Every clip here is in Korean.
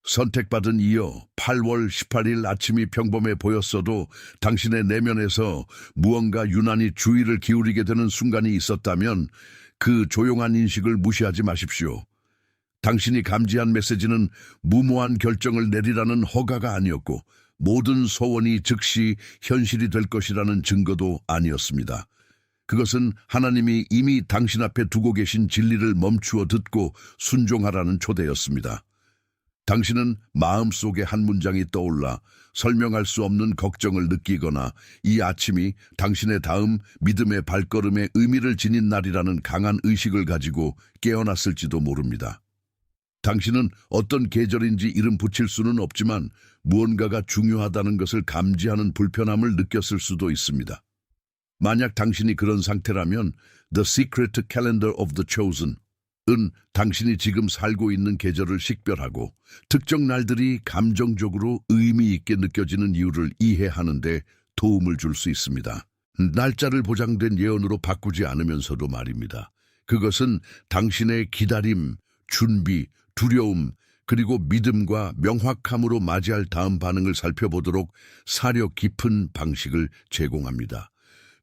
선택받은 이어 8월 18일 아침이 평범해 보였어도 당신의 내면에서 무언가 유난히 주의를 기울이게 되는 순간이 있었다면 그 조용한 인식을 무시하지 마십시오. 당신이 감지한 메시지는 무모한 결정을 내리라는 허가가 아니었고 모든 소원이 즉시 현실이 될 것이라는 증거도 아니었습니다. 그것은 하나님이 이미 당신 앞에 두고 계신 진리를 멈추어 듣고 순종하라는 초대였습니다. 당신은 마음속에 한 문장이 떠올라 설명할 수 없는 걱정을 느끼거나 이 아침이 당신의 다음 믿음의 발걸음에 의미를 지닌 날이라는 강한 의식을 가지고 깨어났을지도 모릅니다. 당신은 어떤 계절인지 이름 붙일 수는 없지만 무언가가 중요하다는 것을 감지하는 불편함을 느꼈을 수도 있습니다. 만약 당신이 그런 상태라면 The Secret Calendar of the Chosen 은 당신이 지금 살고 있는 계절을 식별하고 특정 날들이 감정적으로 의미 있게 느껴지는 이유를 이해하는 데 도움을 줄 수 있습니다. 날짜를 보장된 예언으로 바꾸지 않으면서도 말입니다. 그것은 당신의 기다림, 준비, 두려움, 그리고 믿음과 명확함으로 맞이할 다음 반응을 살펴보도록 사려 깊은 방식을 제공합니다.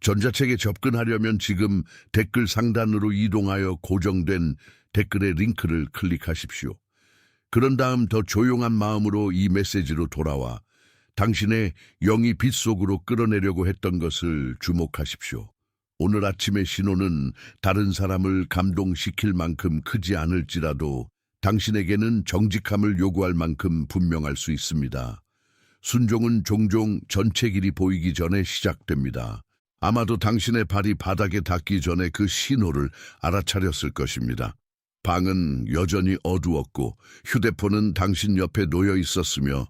전자책에 접근하려면 지금 댓글 상단으로 이동하여 고정된 댓글의 링크를 클릭하십시오. 그런 다음 더 조용한 마음으로 이 메시지로 돌아와 당신의 영이 빛 속으로 끌어내려고 했던 것을 주목하십시오. 오늘 아침의 신호는 다른 사람을 감동시킬 만큼 크지 않을지라도 당신에게는 정직함을 요구할 만큼 분명할 수 있습니다. 순종은 종종 전체 길이 보이기 전에 시작됩니다. 아마도 당신의 발이 바닥에 닿기 전에 그 신호를 알아차렸을 것입니다. 방은 여전히 어두웠고 휴대폰은 당신 옆에 놓여 있었으며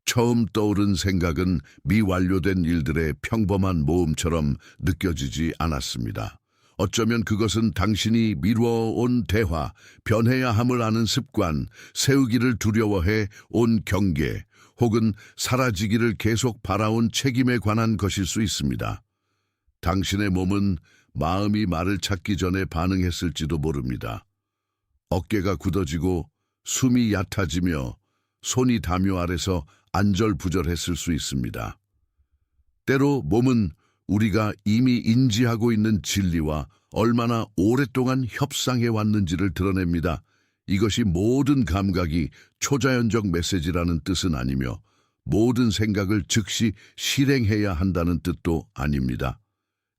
처음 떠오른 생각은 미완료된 일들의 평범한 모험처럼 느껴지지 않았습니다. 어쩌면 그것은 당신이 미뤄온 대화, 변해야 함을 아는 습관, 세우기를 두려워해 온 경계, 혹은 사라지기를 계속 바라온 책임에 관한 것일 수 있습니다. 당신의 몸은 마음이 말을 찾기 전에 반응했을지도 모릅니다. 어깨가 굳어지고 숨이 얕아지며 손이 담요 아래서 안절부절했을 수 있습니다. 때로 몸은 우리가 이미 인지하고 있는 진리와 얼마나 오랫동안 협상해 왔는지를 드러냅니다. 이것이 모든 감각이 초자연적 메시지라는 뜻은 아니며 모든 생각을 즉시 실행해야 한다는 뜻도 아닙니다.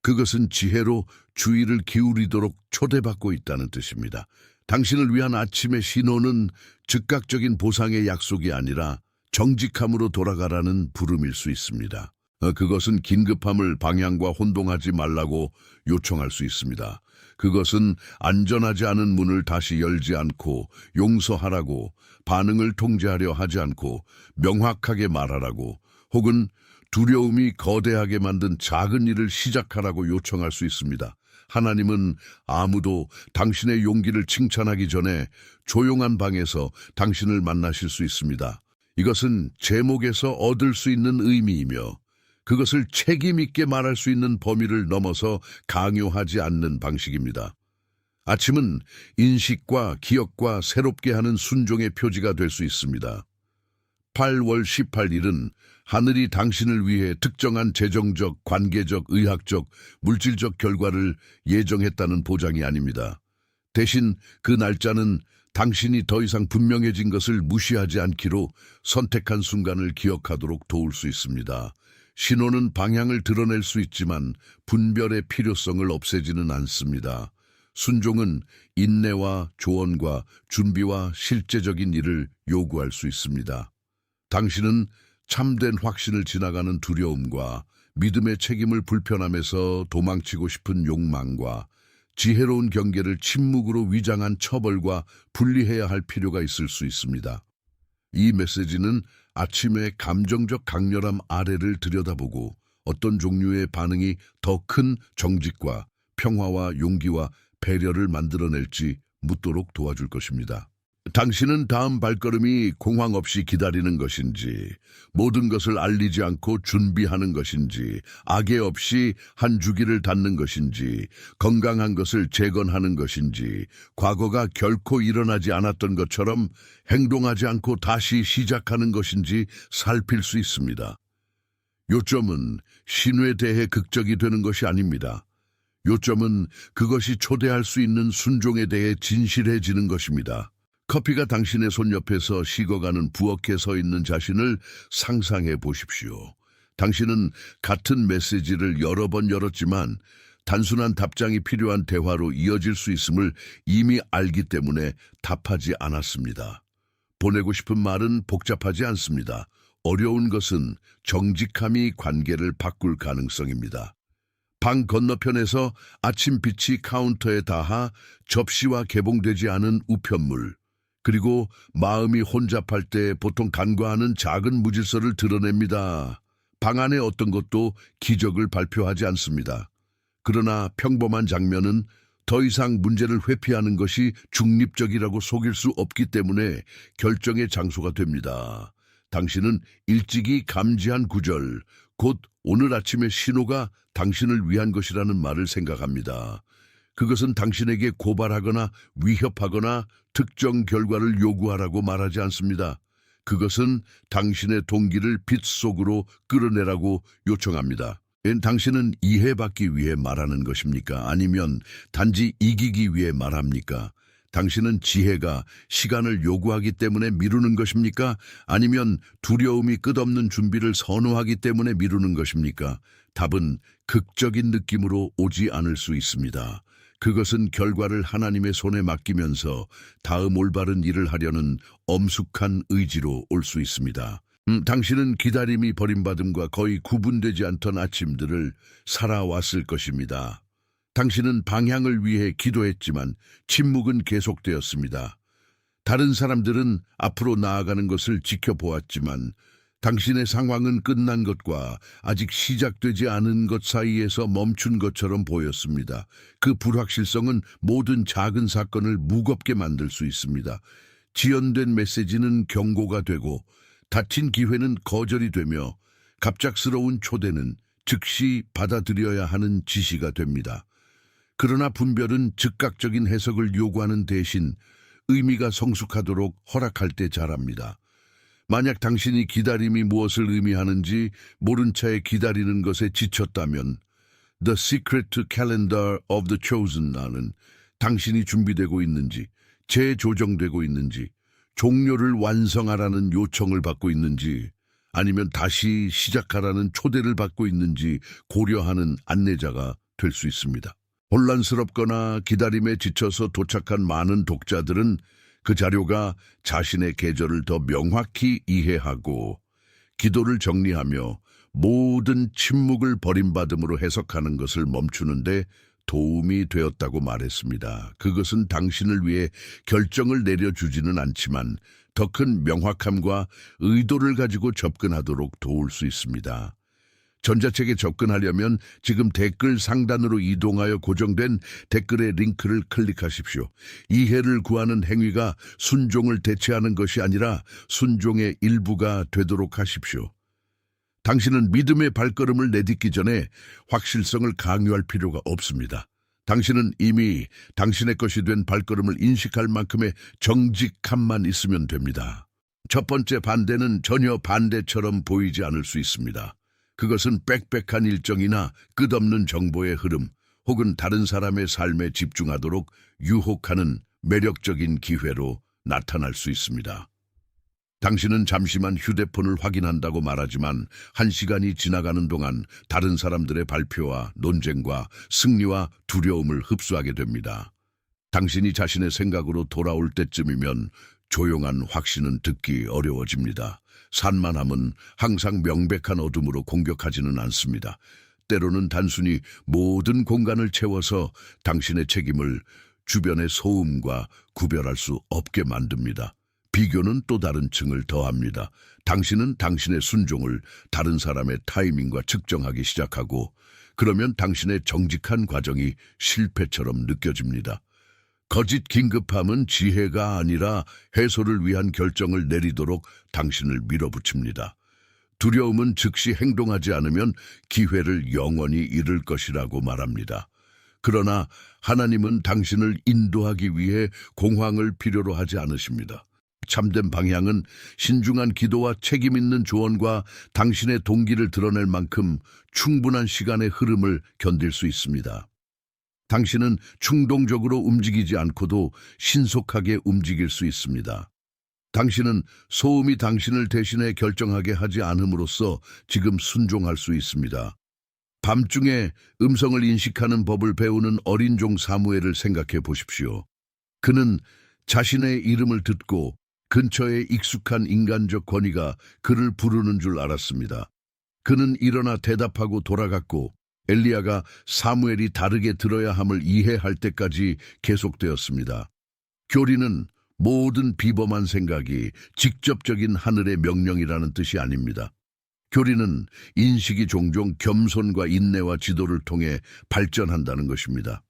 그것은 지혜로 주의를 기울이도록 초대받고 있다는 뜻입니다. 당신을 위한 아침의 신호는 즉각적인 보상의 약속이 아니라 정직함으로 돌아가라는 부름일 수 있습니다. 그것은 긴급함을 방향과 혼동하지 말라고 요청할 수 있습니다. 그것은 안전하지 않은 문을 다시 열지 않고 용서하라고, 반응을 통제하려 하지 않고 명확하게 말하라고, 혹은 두려움이 거대하게 만든 작은 일을 시작하라고 요청할 수 있습니다. 하나님은 아무도 당신의 용기를 칭찬하기 전에 조용한 방에서 당신을 만나실 수 있습니다. 이것은 제목에서 얻을 수 있는 의미이며 그것을 책임 있게 말할 수 있는 범위를 넘어서 강요하지 않는 방식입니다. 아침은 인식과 기억과 새롭게 하는 순종의 표지가 될 수 있습니다. 8월 18일은 하늘이 당신을 위해 특정한 재정적, 관계적, 의학적, 물질적 결과를 예정했다는 보장이 아닙니다. 대신 그 날짜는 당신이 더 이상 분명해진 것을 무시하지 않기로 선택한 순간을 기억하도록 도울 수 있습니다. 신호는 방향을 드러낼 수 있지만 분별의 필요성을 없애지는 않습니다. 순종은 인내와 조언과 준비와 실제적인 일을 요구할 수 있습니다. 당신은 참된 확신을 지나가는 두려움과 믿음의 책임을 불편함에서 도망치고 싶은 욕망과 지혜로운 경계를 침묵으로 위장한 처벌과 분리해야 할 필요가 있을 수 있습니다. 이 메시지는 아침의 감정적 강렬함 아래를 들여다보고 어떤 종류의 반응이 더 큰 정직과 평화와 용기와 배려를 만들어낼지 묻도록 도와줄 것입니다. 당신은 다음 발걸음이 공황 없이 기다리는 것인지, 모든 것을 알리지 않고 준비하는 것인지, 악의 없이 한 주기를 닫는 것인지, 건강한 것을 재건하는 것인지, 과거가 결코 일어나지 않았던 것처럼 행동하지 않고 다시 시작하는 것인지 살필 수 있습니다. 요점은 신뢰에 대해 극적이 되는 것이 아닙니다. 요점은 그것이 초대할 수 있는 순종에 대해 진실해지는 것입니다. 커피가 당신의 손 옆에서 식어가는 부엌에 서 있는 자신을 상상해 보십시오. 당신은 같은 메시지를 여러 번 열었지만 단순한 답장이 필요한 대화로 이어질 수 있음을 이미 알기 때문에 답하지 않았습니다. 보내고 싶은 말은 복잡하지 않습니다. 어려운 것은 정직함이 관계를 바꿀 가능성입니다. 방 건너편에서 아침빛이 카운터에 닿아 접시와 개봉되지 않은 우편물, 그리고 마음이 혼잡할 때 보통 간과하는 작은 무질서를 드러냅니다. 방 안의 어떤 것도 기적을 발표하지 않습니다. 그러나 평범한 장면은 더 이상 문제를 회피하는 것이 중립적이라고 속일 수 없기 때문에 결정의 장소가 됩니다. 당신은 일찍이 감지한 구절, 곧 오늘 아침의 신호가 당신을 위한 것이라는 말을 생각합니다. 그것은 당신에게 고발하거나 위협하거나 특정 결과를 요구하라고 말하지 않습니다. 그것은 당신의 동기를 빛 속으로 끌어내라고 요청합니다. 당신은 이해받기 위해 말하는 것입니까? 아니면 단지 이기기 위해 말합니까? 당신은 지혜가 시간을 요구하기 때문에 미루는 것입니까? 아니면 두려움이 끝없는 준비를 선호하기 때문에 미루는 것입니까? 답은 극적인 느낌으로 오지 않을 수 있습니다. 그것은 결과를 하나님의 손에 맡기면서 다음 올바른 일을 하려는 엄숙한 의지로 올 수 있습니다. 당신은 기다림이 버림받음과 거의 구분되지 않던 아침들을 살아왔을 것입니다. 당신은 방향을 위해 기도했지만 침묵은 계속되었습니다. 다른 사람들은 앞으로 나아가는 것을 지켜보았지만 당신의 상황은 끝난 것과 아직 시작되지 않은 것 사이에서 멈춘 것처럼 보였습니다. 그 불확실성은 모든 작은 사건을 무겁게 만들 수 있습니다. 지연된 메시지는 경고가 되고 닫힌 기회는 거절이 되며 갑작스러운 초대는 즉시 받아들여야 하는 지시가 됩니다. 그러나 분별은 즉각적인 해석을 요구하는 대신 의미가 성숙하도록 허락할 때 자랍니다. 만약 당신이 기다림이 무엇을 의미하는지 모른 채 기다리는 것에 지쳤다면 The Secret to Calendar of the Chosen라는 당신이 준비되고 있는지, 재조정되고 있는지, 종료를 완성하라는 요청을 받고 있는지, 아니면 다시 시작하라는 초대를 받고 있는지 고려하는 안내자가 될 수 있습니다. 혼란스럽거나 기다림에 지쳐서 도착한 많은 독자들은 그 자료가 자신의 계절을 더 명확히 이해하고 기도를 정리하며 모든 침묵을 버림받음으로 해석하는 것을 멈추는데 도움이 되었다고 말했습니다. 그것은 당신을 위해 결정을 내려주지는 않지만 더 큰 명확함과 의도를 가지고 접근하도록 도울 수 있습니다. 전자책에 접근하려면 지금 댓글 상단으로 이동하여 고정된 댓글의 링크를 클릭하십시오. 이해를 구하는 행위가 순종을 대체하는 것이 아니라 순종의 일부가 되도록 하십시오. 당신은 믿음의 발걸음을 내딛기 전에 확실성을 강요할 필요가 없습니다. 당신은 이미 당신의 것이 된 발걸음을 인식할 만큼의 정직함만 있으면 됩니다. 첫 번째 반대는 전혀 반대처럼 보이지 않을 수 있습니다. 그것은 빽빽한 일정이나 끝없는 정보의 흐름, 혹은 다른 사람의 삶에 집중하도록 유혹하는 매력적인 기회로 나타날 수 있습니다. 당신은 잠시만 휴대폰을 확인한다고 말하지만 1시간이 지나가는 동안 다른 사람들의 발표와 논쟁과 승리와 두려움을 흡수하게 됩니다. 당신이 자신의 생각으로 돌아올 때쯤이면 조용한 확신은 듣기 어려워집니다. 산만함은 항상 명백한 어둠으로 공격하지는 않습니다. 때로는 단순히 모든 공간을 채워서 당신의 책임을 주변의 소음과 구별할 수 없게 만듭니다. 비교는 또 다른 층을 더합니다. 당신은 당신의 순종을 다른 사람의 타이밍과 측정하기 시작하고 그러면 당신의 정직한 과정이 실패처럼 느껴집니다. 거짓 긴급함은 지혜가 아니라 해소를 위한 결정을 내리도록 당신을 밀어붙입니다. 두려움은 즉시 행동하지 않으면 기회를 영원히 잃을 것이라고 말합니다. 그러나 하나님은 당신을 인도하기 위해 공황을 필요로 하지 않으십니다. 참된 방향은 신중한 기도와 책임 있는 조언과 당신의 동기를 드러낼 만큼 충분한 시간의 흐름을 견딜 수 있습니다. 당신은 충동적으로 움직이지 않고도 신속하게 움직일 수 있습니다. 당신은 소음이 당신을 대신해 결정하게 하지 않음으로써 지금 순종할 수 있습니다. 밤중에 음성을 인식하는 법을 배우는 어린 종 사무엘을 생각해 보십시오. 그는 자신의 이름을 듣고 근처에 익숙한 인간적 권위가 그를 부르는 줄 알았습니다. 그는 일어나 대답하고 돌아갔고 엘리야가 사무엘이 다르게 들어야 함을 이해할 때까지 계속되었습니다. 교리는 모든 비범한 생각이 직접적인 하늘의 명령이라는 뜻이 아닙니다. 교리는 인식이 종종 겸손과 인내와 지도를 통해 발전한다는 것입니다.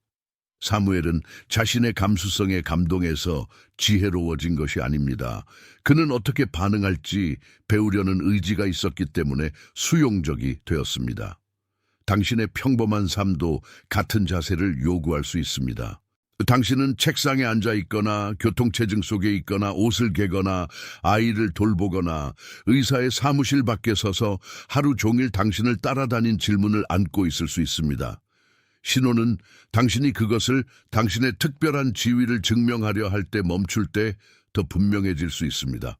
사무엘은 자신의 감수성에 감동해서 지혜로워진 것이 아닙니다. 그는 어떻게 반응할지 배우려는 의지가 있었기 때문에 수용적이 되었습니다. 당신의 평범한 삶도 같은 자세를 요구할 수 있습니다. 당신은 책상에 앉아 있거나 교통체증 속에 있거나 옷을 개거나 아이를 돌보거나 의사의 사무실 밖에 서서 하루 종일 당신을 따라다닌 질문을 안고 있을 수 있습니다. 신호는 당신이 그것을 당신의 특별한 지위를 증명하려 할 때 멈출 때 더 분명해질 수 있습니다.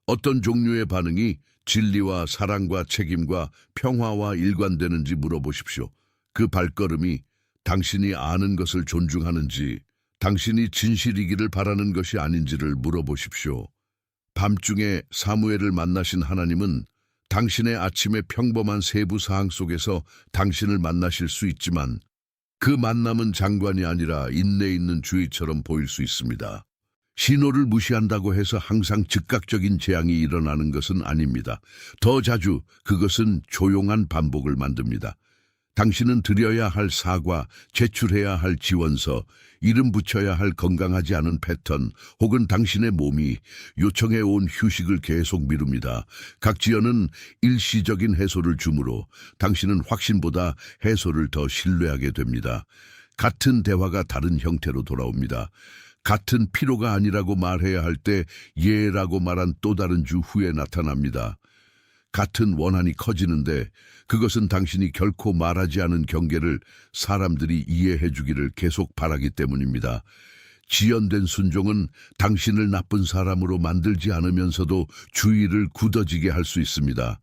어떤 종류의 반응이 진리와 사랑과 책임과 평화와 일관되는지 물어보십시오. 그 발걸음이 당신이 아는 것을 존중하는지, 당신이 진실이기를 바라는 것이 아닌지를 물어보십시오. 밤중에 사무엘을 만나신 하나님은 당신의 아침의 평범한 세부 사항 속에서 당신을 만나실 수 있지만 그 만남은 장관이 아니라 인내 있는 주의처럼 보일 수 있습니다. 신호를 무시한다고 해서 항상 즉각적인 재앙이 일어나는 것은 아닙니다. 더 자주 그것은 조용한 반복을 만듭니다. 당신은 드려야 할 사과, 제출해야 할 지원서, 이름 붙여야 할 건강하지 않은 패턴, 혹은 당신의 몸이 요청해 온 휴식을 계속 미룹니다. 각 지연은 일시적인 해소를 주므로 당신은 확신보다 해소를 더 신뢰하게 됩니다. 같은 대화가 다른 형태로 돌아옵니다. 같은 필요가 아니라고 말해야 할 때 예라고 말한 또 다른 주 후에 나타납니다. 같은 원한이 커지는데 그것은 당신이 결코 말하지 않은 경계를 사람들이 이해해 주기를 계속 바라기 때문입니다. 지연된 순종은 당신을 나쁜 사람으로 만들지 않으면서도 주의를 굳어지게 할 수 있습니다.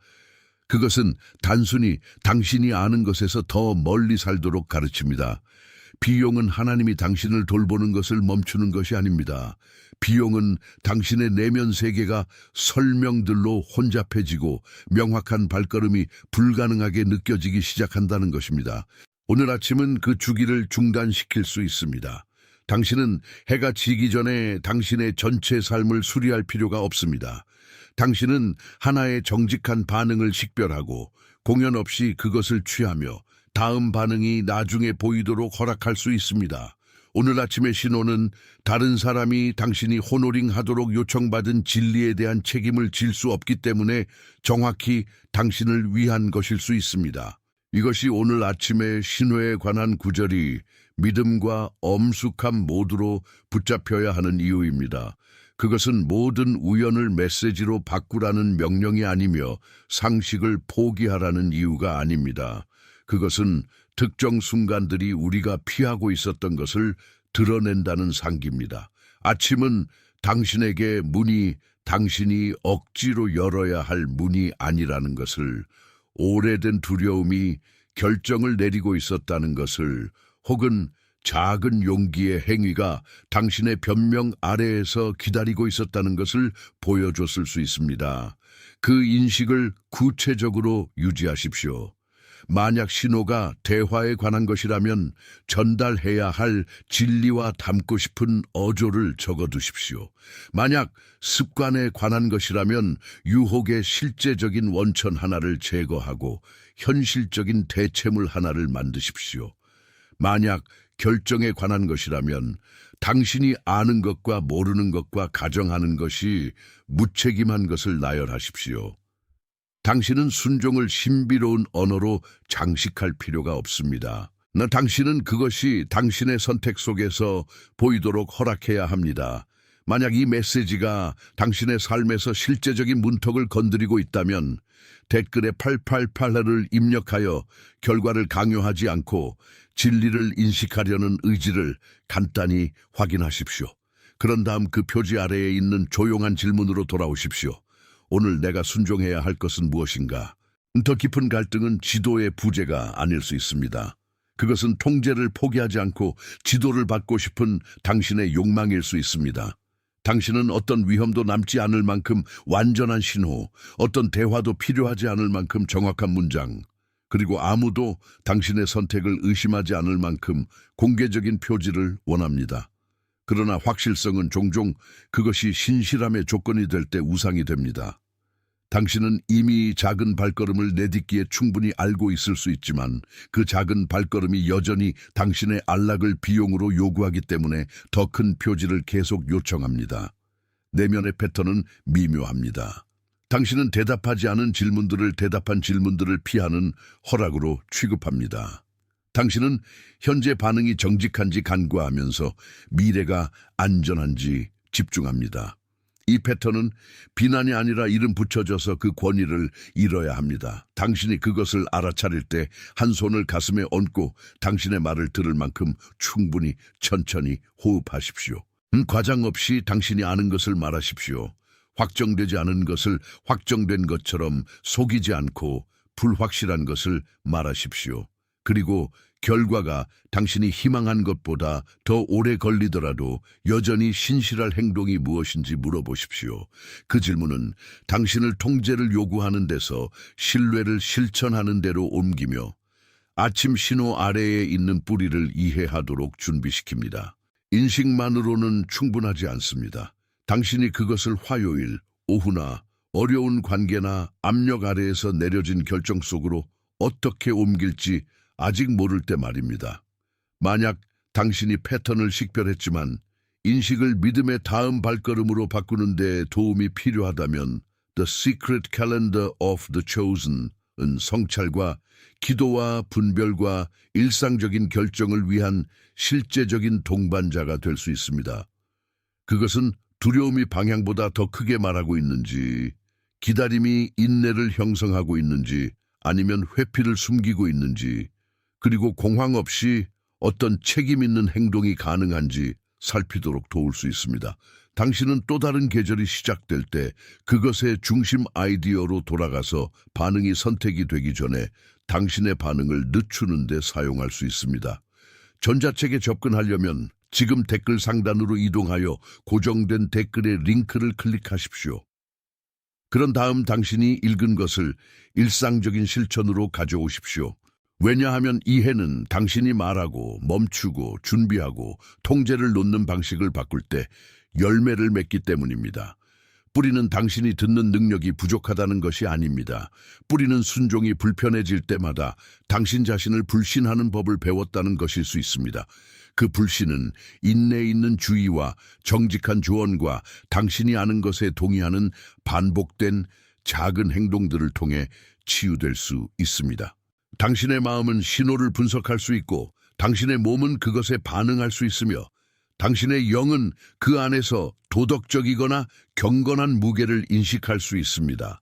그것은 단순히 당신이 아는 것에서 더 멀리 살도록 가르칩니다. 비용은 하나님이 당신을 돌보는 것을 멈추는 것이 아닙니다. 비용은 당신의 내면 세계가 설명들로 혼잡해지고 명확한 발걸음이 불가능하게 느껴지기 시작한다는 것입니다. 오늘 아침은 그 주기를 중단시킬 수 있습니다. 당신은 해가 지기 전에 당신의 전체 삶을 수리할 필요가 없습니다. 당신은 하나의 정직한 반응을 식별하고 공연 없이 그것을 취하며 다음 반응이 나중에 보이도록 허락할 수 있습니다. 오늘 아침의 신호는 다른 사람이 당신이 호노링하도록 요청받은 진리에 대한 책임을 질 수 없기 때문에 정확히 당신을 위한 것일 수 있습니다. 이것이 오늘 아침의 신호에 관한 구절이 믿음과 엄숙함 모두로 붙잡혀야 하는 이유입니다. 그것은 모든 우연을 메시지로 바꾸라는 명령이 아니며 상식을 포기하라는 이유가 아닙니다. 그것은 특정 순간들이 우리가 피하고 있었던 것을 드러낸다는 상기입니다. 아침은 당신에게 문이 당신이 억지로 열어야 할 문이 아니라는 것을, 오래된 두려움이 결정을 내리고 있었다는 것을, 혹은 작은 용기의 행위가 당신의 변명 아래에서 기다리고 있었다는 것을 보여줬을 수 있습니다. 그 인식을 구체적으로 유지하십시오. 만약 신호가 대화에 관한 것이라면 전달해야 할 진리와 담고 싶은 어조를 적어두십시오. 만약 습관에 관한 것이라면 유혹의 실제적인 원천 하나를 제거하고 현실적인 대체물 하나를 만드십시오. 만약 결정에 관한 것이라면 당신이 아는 것과 모르는 것과 가정하는 것이 무책임한 것을 나열하십시오. 당신은 순종을 신비로운 언어로 장식할 필요가 없습니다. 당신은 그것이 당신의 선택 속에서 보이도록 허락해야 합니다. 만약 이 메시지가 당신의 삶에서 실제적인 문턱을 건드리고 있다면 댓글에 888을 입력하여 결과를 강요하지 않고 진리를 인식하려는 의지를 간단히 확인하십시오. 그런 다음 그 표지 아래에 있는 조용한 질문으로 돌아오십시오. 오늘 내가 순종해야 할 것은 무엇인가? 더 깊은 갈등은 지도의 부재가 아닐 수 있습니다. 그것은 통제를 포기하지 않고 지도를 받고 싶은 당신의 욕망일 수 있습니다. 당신은 어떤 위험도 남지 않을 만큼 완전한 신호, 어떤 대화도 필요하지 않을 만큼 정확한 문장, 그리고 아무도 당신의 선택을 의심하지 않을 만큼 공개적인 표지를 원합니다. 그러나 확실성은 종종 그것이 신실함의 조건이 될 때 우상이 됩니다. 당신은 이미 작은 발걸음을 내딛기에 충분히 알고 있을 수 있지만 그 작은 발걸음이 여전히 당신의 안락을 비용으로 요구하기 때문에 더 큰 표지를 계속 요청합니다. 내면의 패턴은 미묘합니다. 당신은 대답하지 않은 질문들을 대답한 질문들을 피하는 허락으로 취급합니다. 당신은 현재 반응이 정직한지 간과하면서 미래가 안전한지 집중합니다. 이 패턴은 비난이 아니라 이름 붙여져서 그 권위를 잃어야 합니다. 당신이 그것을 알아차릴 때 한 손을 가슴에 얹고 당신의 말을 들을 만큼 충분히 천천히 호흡하십시오. 과장 없이 당신이 아는 것을 말하십시오. 확정되지 않은 것을 확정된 것처럼 속이지 않고 불확실한 것을 말하십시오. 그리고 결과가 당신이 희망한 것보다 더 오래 걸리더라도 여전히 신실할 행동이 무엇인지 물어보십시오. 그 질문은 당신을 통제를 요구하는 데서 신뢰를 실천하는 데로 옮기며 아침 신호 아래에 있는 뿌리를 이해하도록 준비시킵니다. 인식만으로는 충분하지 않습니다. 당신이 그것을 화요일, 오후나 어려운 관계나 압력 아래에서 내려진 결정 속으로 어떻게 옮길지 아직 모를 때 말입니다. 만약 당신이 패턴을 식별했지만 인식을 믿음의 다음 발걸음으로 바꾸는 데 도움이 필요하다면 The Secret Calendar of the Chosen은 성찰과 기도와 분별과 일상적인 결정을 위한 실제적인 동반자가 될 수 있습니다. 그것은 두려움이 방향보다 더 크게 말하고 있는지, 기다림이 인내를 형성하고 있는지, 아니면 회피를 숨기고 있는지, 그리고 공황 없이 어떤 책임 있는 행동이 가능한지 살피도록 도울 수 있습니다. 당신은 또 다른 계절이 시작될 때 그것의 중심 아이디어로 돌아가서 반응이 선택이 되기 전에 당신의 반응을 늦추는 데 사용할 수 있습니다. 전자책에 접근하려면 지금 댓글 상단으로 이동하여 고정된 댓글의 링크를 클릭하십시오. 그런 다음 당신이 읽은 것을 일상적인 실천으로 가져오십시오. 왜냐하면 이해는 당신이 말하고 멈추고 준비하고 통제를 놓는 방식을 바꿀 때 열매를 맺기 때문입니다. 뿌리는 당신이 듣는 능력이 부족하다는 것이 아닙니다. 뿌리는 순종이 불편해질 때마다 당신 자신을 불신하는 법을 배웠다는 것일 수 있습니다. 그 불신은 인내 있는 주의와 정직한 조언과 당신이 아는 것에 동의하는 반복된 작은 행동들을 통해 치유될 수 있습니다. 당신의 마음은 신호를 분석할 수 있고 당신의 몸은 그것에 반응할 수 있으며 당신의 영은 그 안에서 도덕적이거나 경건한 무게를 인식할 수 있습니다.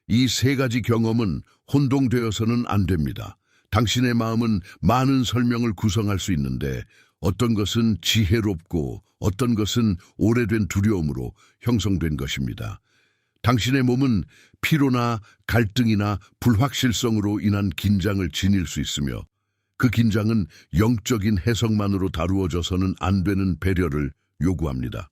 이 세 가지 경험은 혼동되어서는 안 됩니다. 당신의 마음은 많은 설명을 구성할 수 있는데 어떤 것은 지혜롭고 어떤 것은 오래된 두려움으로 형성된 것입니다. 당신의 몸은 피로나 갈등이나 불확실성으로 인한 긴장을 지닐 수 있으며 그 긴장은 영적인 해석만으로 다루어져서는 안 되는 배려를 요구합니다.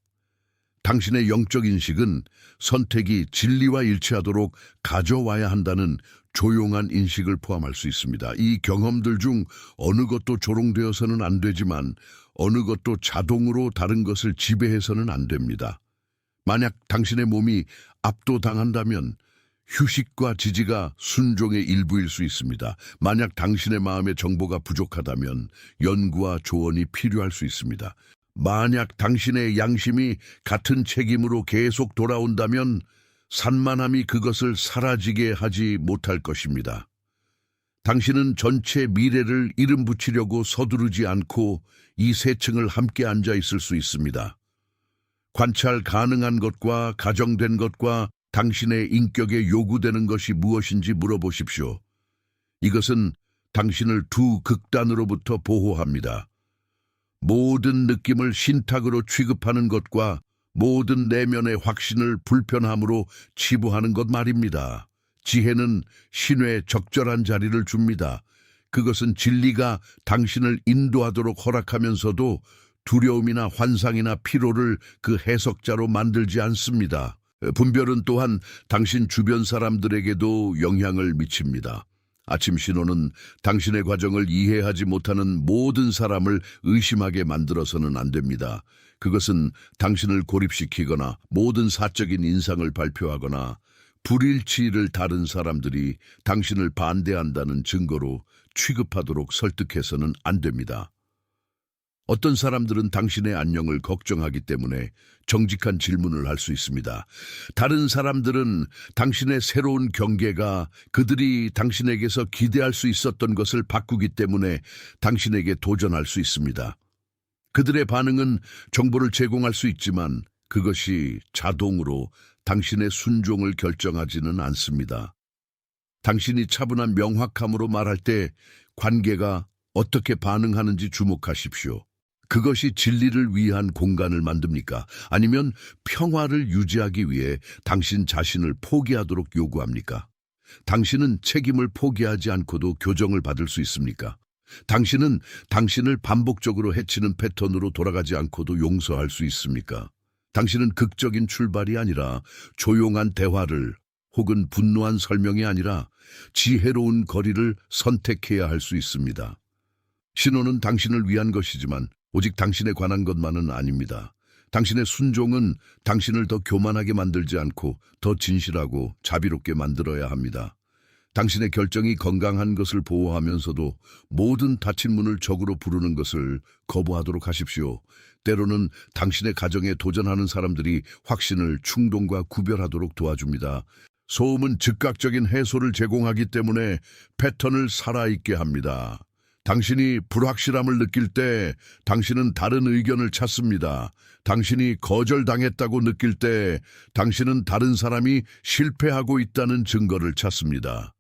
당신의 영적 인식은 선택이 진리와 일치하도록 가져와야 한다는 조용한 인식을 포함할 수 있습니다. 이 경험들 중 어느 것도 조롱되어서는 안 되지만 어느 것도 자동으로 다른 것을 지배해서는 안 됩니다. 만약 당신의 몸이 압도당한다면 휴식과 지지가 순종의 일부일 수 있습니다. 만약 당신의 마음의 정보가 부족하다면 연구와 조언이 필요할 수 있습니다. 만약 당신의 양심이 같은 책임으로 계속 돌아온다면 산만함이 그것을 사라지게 하지 못할 것입니다. 당신은 전체 미래를 이름 붙이려고 서두르지 않고 이 세 층을 함께 앉아 있을 수 있습니다. 관찰 가능한 것과 가정된 것과 당신의 인격에 요구되는 것이 무엇인지 물어보십시오. 이것은 당신을 두 극단으로부터 보호합니다. 모든 느낌을 신탁으로 취급하는 것과 모든 내면의 확신을 불편함으로 치부하는 것 말입니다. 지혜는 신의 적절한 자리를 줍니다. 그것은 진리가 당신을 인도하도록 허락하면서도 두려움이나 환상이나 피로를 그 해석자로 만들지 않습니다. 분별은 또한 당신 주변 사람들에게도 영향을 미칩니다. 아침 신호는 당신의 과정을 이해하지 못하는 모든 사람을 의심하게 만들어서는 안 됩니다. 그것은 당신을 고립시키거나 모든 사적인 인상을 발표하거나 불일치를 다른 사람들이 당신을 반대한다는 증거로 취급하도록 설득해서는 안 됩니다. 어떤 사람들은 당신의 안녕을 걱정하기 때문에 정직한 질문을 할 수 있습니다. 다른 사람들은 당신의 새로운 경계가 그들이 당신에게서 기대할 수 있었던 것을 바꾸기 때문에 당신에게 도전할 수 있습니다. 그들의 반응은 정보를 제공할 수 있지만 그것이 자동으로 당신의 순종을 결정하지는 않습니다. 당신이 차분한 명확함으로 말할 때 관계가 어떻게 반응하는지 주목하십시오. 그것이 진리를 위한 공간을 만듭니까? 아니면 평화를 유지하기 위해 당신 자신을 포기하도록 요구합니까? 당신은 책임을 포기하지 않고도 교정을 받을 수 있습니까? 당신은 당신을 반복적으로 해치는 패턴으로 돌아가지 않고도 용서할 수 있습니까? 당신은 극적인 출발이 아니라 조용한 대화를 혹은 분노한 설명이 아니라 지혜로운 거리를 선택해야 할 수 있습니다. 신호는 당신을 위한 것이지만 오직 당신에 관한 것만은 아닙니다. 당신의 순종은 당신을 더 교만하게 만들지 않고 더 진실하고 자비롭게 만들어야 합니다. 당신의 결정이 건강한 것을 보호하면서도 모든 닫힌 문을 적으로 부르는 것을 거부하도록 하십시오. 때로는 당신의 가정에 도전하는 사람들이 확신을 충동과 구별하도록 도와줍니다. 소음은 즉각적인 해소를 제공하기 때문에 패턴을 살아있게 합니다. 당신이 불확실함을 느낄 때 당신은 다른 의견을 찾습니다. 당신이 거절당했다고 느낄 때 당신은 다른 사람이 실패하고 있다는 증거를 찾습니다.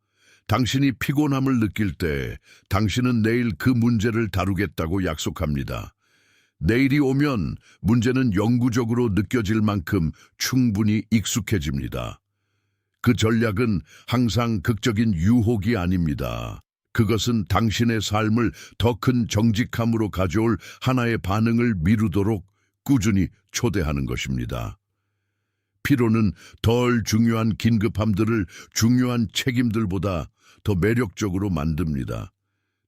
당신이 피곤함을 느낄 때 당신은 내일 그 문제를 다루겠다고 약속합니다. 내일이 오면 문제는 영구적으로 느껴질 만큼 충분히 익숙해집니다. 그 전략은 항상 극적인 유혹이 아닙니다. 그것은 당신의 삶을 더 큰 정직함으로 가져올 하나의 반응을 미루도록 꾸준히 초대하는 것입니다. 피로는 덜 중요한 긴급함들을 중요한 책임들보다 더 매력적으로 만듭니다.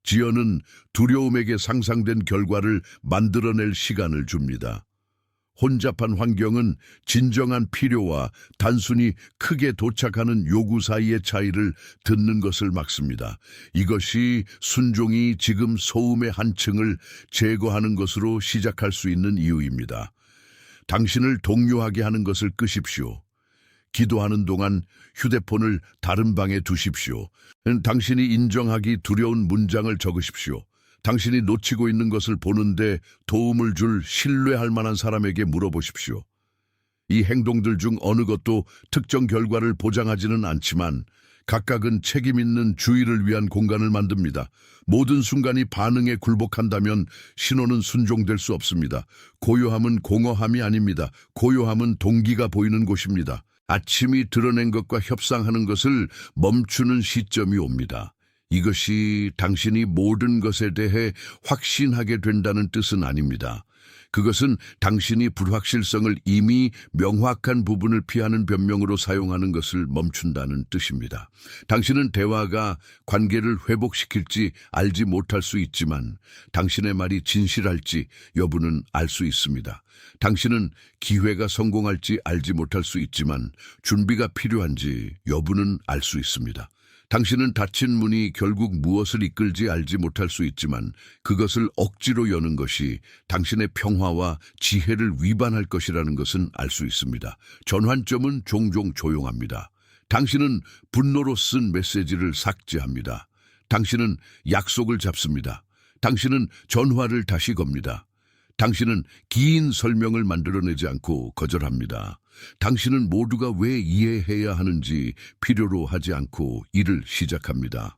지연은 두려움에게 상상된 결과를 만들어낼 시간을 줍니다. 혼잡한 환경은 진정한 필요와 단순히 크게 도착하는 요구 사이의 차이를 듣는 것을 막습니다. 이것이 순종이 지금 소음의 한 층을 제거하는 것으로 시작할 수 있는 이유입니다. 당신을 동요하게 하는 것을 끄십시오. 기도하는 동안 휴대폰을 다른 방에 두십시오. 당신이 인정하기 두려운 문장을 적으십시오. 당신이 놓치고 있는 것을 보는데 도움을 줄 신뢰할 만한 사람에게 물어보십시오. 이 행동들 중 어느 것도 특정 결과를 보장하지는 않지만 각각은 책임 있는 주의를 위한 공간을 만듭니다. 모든 순간이 반응에 굴복한다면 신호는 순종될 수 없습니다. 고요함은 공허함이 아닙니다. 고요함은 동기가 보이는 곳입니다. 아침이 드러낸 것과 협상하는 것을 멈추는 시점이 옵니다. 이것이 당신이 모든 것에 대해 확신하게 된다는 뜻은 아닙니다. 그것은 당신이 불확실성을 이미 명확한 부분을 피하는 변명으로 사용하는 것을 멈춘다는 뜻입니다. 당신은 대화가 관계를 회복시킬지 알지 못할 수 있지만 당신의 말이 진실할지 여부는 알 수 있습니다. 당신은 기회가 성공할지 알지 못할 수 있지만 준비가 필요한지 여부는 알 수 있습니다. 당신은 닫힌 문이 결국 무엇을 이끌지 알지 못할 수 있지만 그것을 억지로 여는 것이 당신의 평화와 지혜를 위반할 것이라는 것은 알 수 있습니다. 전환점은 종종 조용합니다. 당신은 분노로 쓴 메시지를 삭제합니다. 당신은 약속을 잡습니다. 당신은 전화를 다시 겁니다. 당신은 긴 설명을 만들어내지 않고 거절합니다. 당신은 모두가 왜 이해해야 하는지 필요로 하지 않고 일을 시작합니다.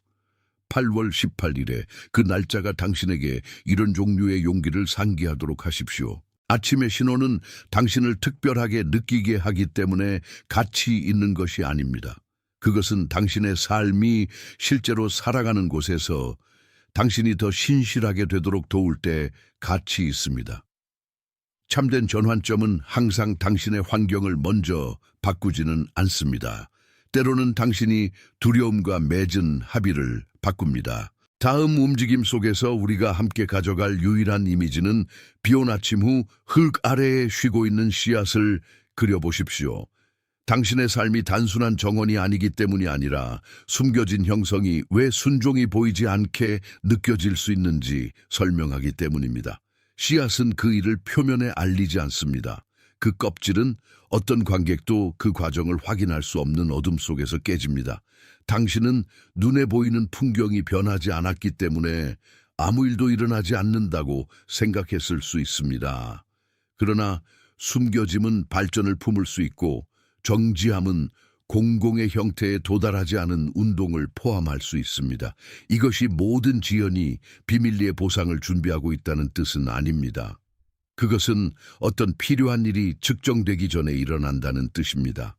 8월 18일에 그 날짜가 당신에게 이런 종류의 용기를 상기하도록 하십시오. 아침의 신호는 당신을 특별하게 느끼게 하기 때문에 가치 있는 것이 아닙니다. 그것은 당신의 삶이 실제로 살아가는 곳에서 당신이 더 신실하게 되도록 도울 때 가치 있습니다. 참된 전환점은 항상 당신의 환경을 먼저 바꾸지는 않습니다. 때로는 당신이 두려움과 맺은 합의를 바꿉니다. 다음 움직임 속에서 우리가 함께 가져갈 유일한 이미지는 비온 아침 후 흙 아래에 쉬고 있는 씨앗을 그려보십시오. 당신의 삶이 단순한 정원이 아니기 때문이 아니라 숨겨진 형성이 왜 순종이 보이지 않게 느껴질 수 있는지 설명하기 때문입니다. 씨앗은 그 일을 표면에 알리지 않습니다. 그 껍질은 어떤 관객도 그 과정을 확인할 수 없는 어둠 속에서 깨집니다. 당신은 눈에 보이는 풍경이 변하지 않았기 때문에 아무 일도 일어나지 않는다고 생각했을 수 있습니다. 그러나 숨겨짐은 발전을 품을 수 있고 정지함은 공공의 형태에 도달하지 않은 운동을 포함할 수 있습니다. 이것이 모든 지연이 비밀리에 보상을 준비하고 있다는 뜻은 아닙니다. 그것은 어떤 필요한 일이 측정되기 전에 일어난다는 뜻입니다.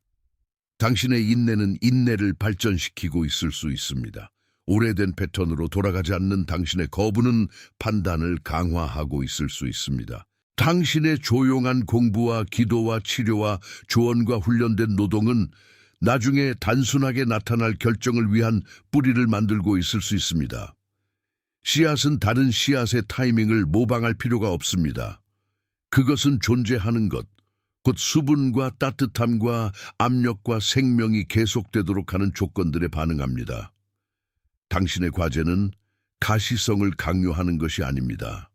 당신의 인내는 인내를 발전시키고 있을 수 있습니다. 오래된 패턴으로 돌아가지 않는 당신의 거부는 판단을 강화하고 있을 수 있습니다. 당신의 조용한 공부와 기도와 치료와 조언과 훈련된 노동은 나중에 단순하게 나타날 결정을 위한 뿌리를 만들고 있을 수 있습니다. 씨앗은 다른 씨앗의 타이밍을 모방할 필요가 없습니다. 그것은 존재하는 것, 곧 수분과 따뜻함과 압력과 생명이 계속되도록 하는 조건들에 반응합니다. 당신의 과제는 가시성을 강요하는 것이 아닙니다.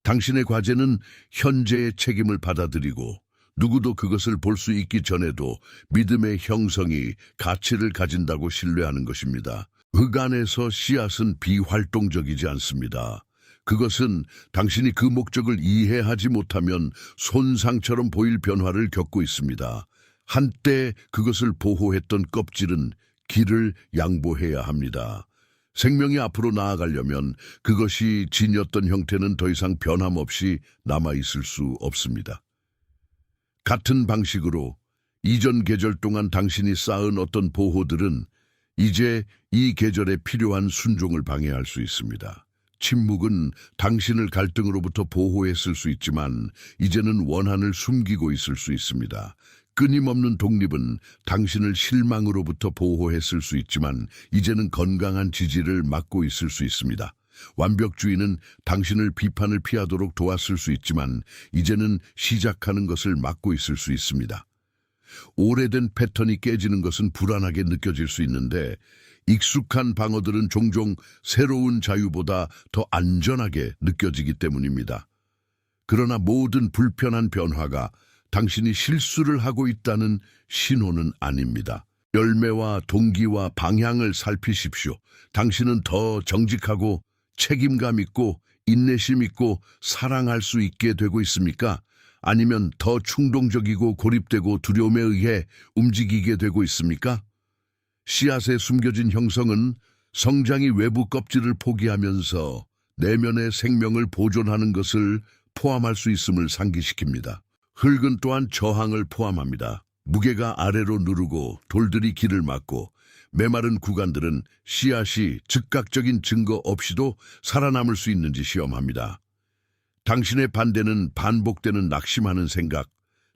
당신의 과제는 현재의 책임을 받아들이고 누구도 그것을 볼 수 있기 전에도 믿음의 형성이 가치를 가진다고 신뢰하는 것입니다. 흙 안에서 씨앗은 비활동적이지 않습니다. 그것은 당신이 그 목적을 이해하지 못하면 손상처럼 보일 변화를 겪고 있습니다. 한때 그것을 보호했던 껍질은 길을 양보해야 합니다. 생명이 앞으로 나아가려면 그것이 지녔던 형태는 더 이상 변함없이 남아있을 수 없습니다. 같은 방식으로 이전 계절 동안 당신이 쌓은 어떤 보호들은 이제 이 계절에 필요한 순종을 방해할 수 있습니다. 침묵은 당신을 갈등으로부터 보호했을 수 있지만 이제는 원한을 숨기고 있을 수 있습니다. 끊임없는 독립은 당신을 실망으로부터 보호했을 수 있지만 이제는 건강한 지지를 막고 있을 수 있습니다. 완벽주의는 당신을 비판을 피하도록 도왔을 수 있지만 이제는 시작하는 것을 막고 있을 수 있습니다. 오래된 패턴이 깨지는 것은 불안하게 느껴질 수 있는데 익숙한 방어들은 종종 새로운 자유보다 더 안전하게 느껴지기 때문입니다. 그러나 모든 불편한 변화가 당신이 실수를 하고 있다는 신호는 아닙니다. 열매와 동기와 방향을 살피십시오. 당신은 더 정직하고 책임감 있고 인내심 있고 사랑할 수 있게 되고 있습니까? 아니면 더 충동적이고 고립되고 두려움에 의해 움직이게 되고 있습니까? 씨앗의 숨겨진 형성은 성장이 외부 껍질을 포기하면서 내면의 생명을 보존하는 것을 포함할 수 있음을 상기시킵니다. 흙은 또한 저항을 포함합니다. 무게가 아래로 누르고 돌들이 길을 막고 메마른 구간들은 씨앗이 즉각적인 증거 없이도 살아남을 수 있는지 시험합니다. 당신의 반대는 반복되는 낙심하는 생각,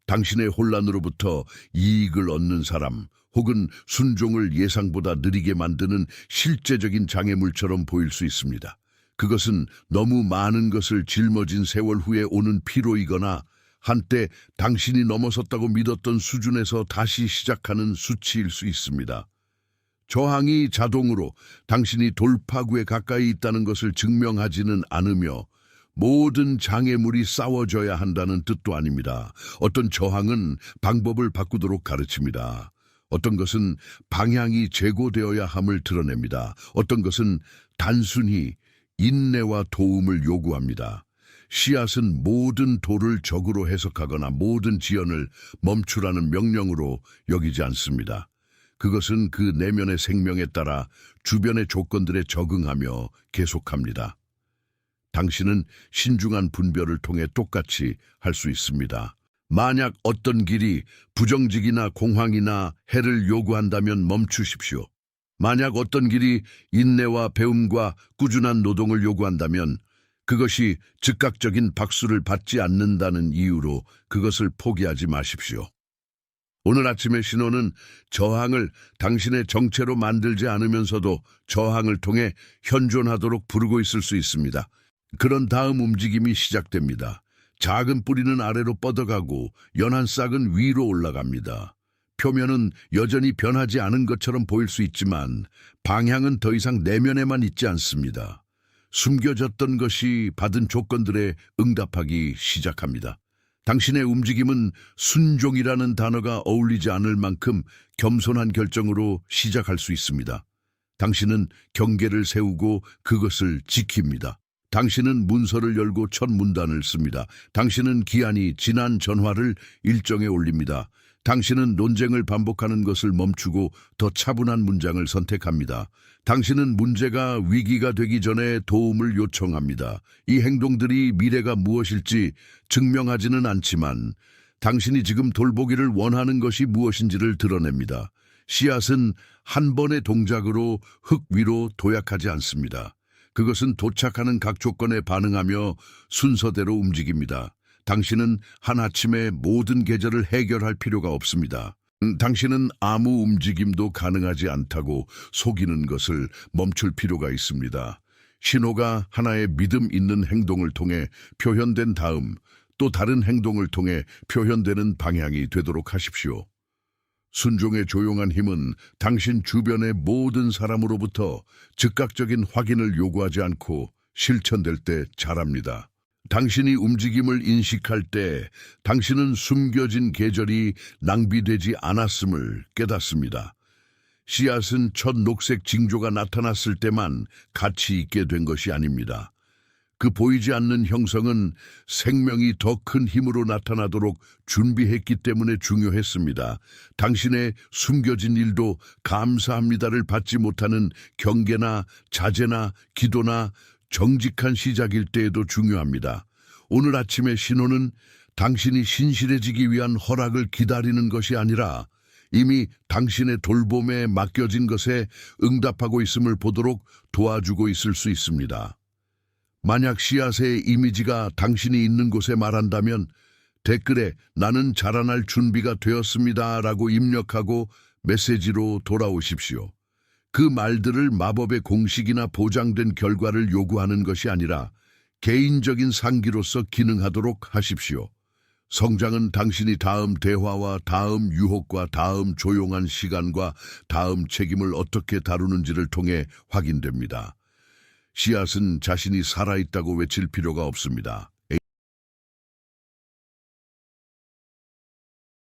당신의 혼란으로부터 이익을 얻는 사람, 혹은 순종을 예상보다 느리게 만드는 실제적인 장애물처럼 보일 수 있습니다. 그것은 너무 많은 것을 짊어진 세월 후에 오는 피로이거나 한때 당신이 넘어섰다고 믿었던 수준에서 다시 시작하는 수치일 수 있습니다. 저항이 자동으로 당신이 돌파구에 가까이 있다는 것을 증명하지는 않으며 모든 장애물이 싸워져야 한다는 뜻도 아닙니다. 어떤 저항은 방법을 바꾸도록 가르칩니다. 어떤 것은 방향이 제고되어야 함을 드러냅니다. 어떤 것은 단순히 인내와 도움을 요구합니다. 씨앗은 모든 돌을 적으로 해석하거나 모든 지연을 멈추라는 명령으로 여기지 않습니다. 그것은 그 내면의 생명에 따라 주변의 조건들에 적응하며 계속합니다. 당신은 신중한 분별을 통해 똑같이 할 수 있습니다. 만약 어떤 길이 부정직이나 공황이나 해를 요구한다면 멈추십시오. 만약 어떤 길이 인내와 배움과 꾸준한 노동을 요구한다면 그것이 즉각적인 박수를 받지 않는다는 이유로 그것을 포기하지 마십시오. 오늘 아침의 신호는 저항을 당신의 정체로 만들지 않으면서도 저항을 통해 현존하도록 부르고 있을 수 있습니다. 그런 다음 움직임이 시작됩니다. 작은 뿌리는 아래로 뻗어가고 연한 싹은 위로 올라갑니다. 표면은 여전히 변하지 않은 것처럼 보일 수 있지만 방향은 더 이상 내면에만 있지 않습니다. 숨겨졌던 것이 받은 조건들에 응답하기 시작합니다. 당신의 움직임은 순종이라는 단어가 어울리지 않을 만큼 겸손한 결정으로 시작할 수 있습니다. 당신은 경계를 세우고 그것을 지킵니다. 당신은 문서를 열고 첫 문단을 씁니다. 당신은 기한이 지난 전화를 일정에 올립니다. 당신은 논쟁을 반복하는 것을 멈추고 더 차분한 문장을 선택합니다. 당신은 문제가 위기가 되기 전에 도움을 요청합니다. 이 행동들이 미래가 무엇일지 증명하지는 않지만 당신이 지금 돌보기를 원하는 것이 무엇인지를 드러냅니다. 씨앗은 한 번의 동작으로 흙 위로 도약하지 않습니다. 그것은 도착하는 각 조건에 반응하며 순서대로 움직입니다. 당신은 하나쯤에 모든 계절을 해결할 필요가 없습니다. 당신은 아무 움직임도 가능하지 않다고 속이는 것을 멈출 필요가 있습니다. 신호가 하나의 믿음 있는 행동을 통해 표현된 다음 또 다른 행동을 통해 표현되는 방향이 되도록 하십시오. 순종의 조용한 힘은 당신 주변의 모든 사람으로부터 즉각적인 확인을 요구하지 않고 실천될 때 자랍니다. 당신이 움직임을 인식할 때 당신은 숨겨진 계절이 낭비되지 않았음을 깨닫습니다. 씨앗은 첫 녹색 징조가 나타났을 때만 가치 있게 된 것이 아닙니다. 그 보이지 않는 형성은 생명이 더 큰 힘으로 나타나도록 준비했기 때문에 중요했습니다. 당신의 숨겨진 일도 감사합니다를 받지 못하는 경계나 자제나 기도나 정직한 시작일 때에도 중요합니다. 오늘 아침의 신호는 당신이 신실해지기 위한 허락을 기다리는 것이 아니라 이미 당신의 돌봄에 맡겨진 것에 응답하고 있음을 보도록 도와주고 있을 수 있습니다. 만약 씨앗의 이미지가 당신이 있는 곳에 말한다면 댓글에 나는 자라날 준비가 되었습니다 라고 입력하고 메시지로 돌아오십시오. 그 말들을 마법의 공식이나 보장된 결과를 요구하는 것이 아니라 개인적인 상기로서 기능하도록 하십시오. 성장은 당신이 다음 대화와 다음 유혹과 다음 조용한 시간과 다음 책임을 어떻게 다루는지를 통해 확인됩니다. 씨앗은 자신이 살아있다고 외칠 필요가 없습니다.